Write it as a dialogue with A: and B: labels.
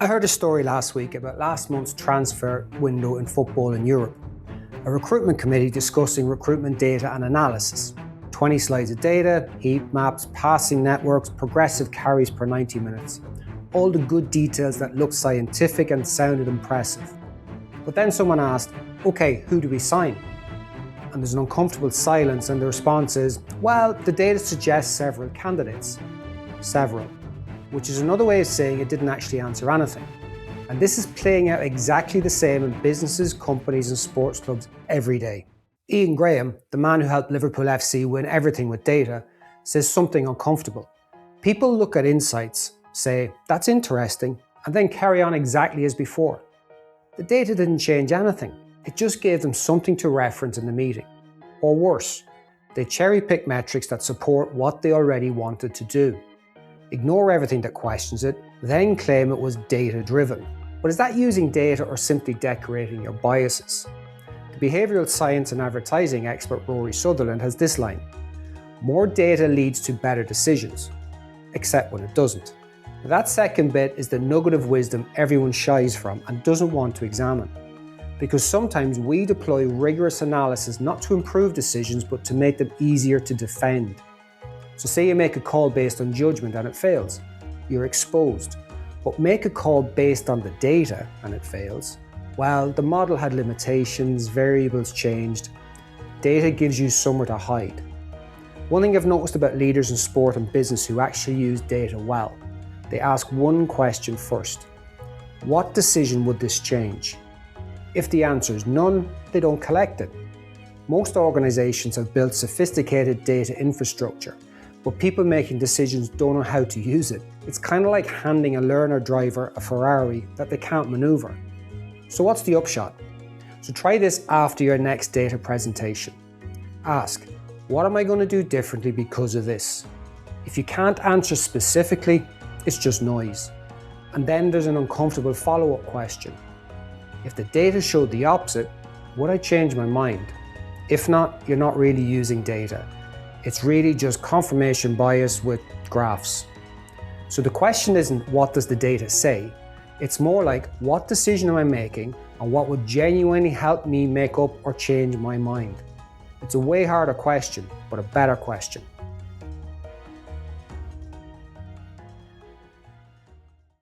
A: I heard a story last week about last month's transfer window in football in Europe. A recruitment committee discussing recruitment data and analysis. 20 slides of data, heat maps, passing networks, progressive carries per 90 minutes. All the good details that looked scientific and sounded impressive. But then someone asked, okay, who do we sign? And there's an uncomfortable silence and the response is, well, the data suggests several candidates. Several. Which is another way of saying it didn't actually answer anything. And this is playing out exactly the same in businesses, companies and sports clubs every day. Ian Graham, the man who helped Liverpool FC win everything with data, says something uncomfortable. People look at insights, say, that's interesting, and then carry on exactly as before. The data didn't change anything. It just gave them something to reference in the meeting. Or worse, they cherry-pick metrics that support what they already wanted to do. Ignore everything that questions it, then claim it was data-driven. But is that using data or simply decorating your biases? The behavioural science and advertising expert Rory Sutherland has this line: more data leads to better decisions, except when it doesn't. That second bit is the nugget of wisdom everyone shies from and doesn't want to examine. Because sometimes we deploy rigorous analysis not to improve decisions but to make them easier to defend. So say you make a call based on judgment and it fails, you're exposed. But make a call based on the data and it fails. Well, the model had limitations, variables changed. Data gives you somewhere to hide. One thing I've noticed about leaders in sport and business who actually use data well, they ask one question first. What decision would this change? If the answer is none, they don't collect it. Most organizations have built sophisticated data infrastructure, but people making decisions don't know how to use it. It's kind of like handing a learner driver a Ferrari that they can't maneuver. So what's the upshot? So try this after your next data presentation. Ask, what am I going to do differently because of this? If you can't answer specifically, it's just noise. And then there's an uncomfortable follow-up question. If the data showed the opposite, would I change my mind? If not, you're not really using data. It's really just confirmation bias with graphs. So the question isn't what does the data say? It's more like what decision am I making and what would genuinely help me make up or change my mind? It's a way harder question, but a better question.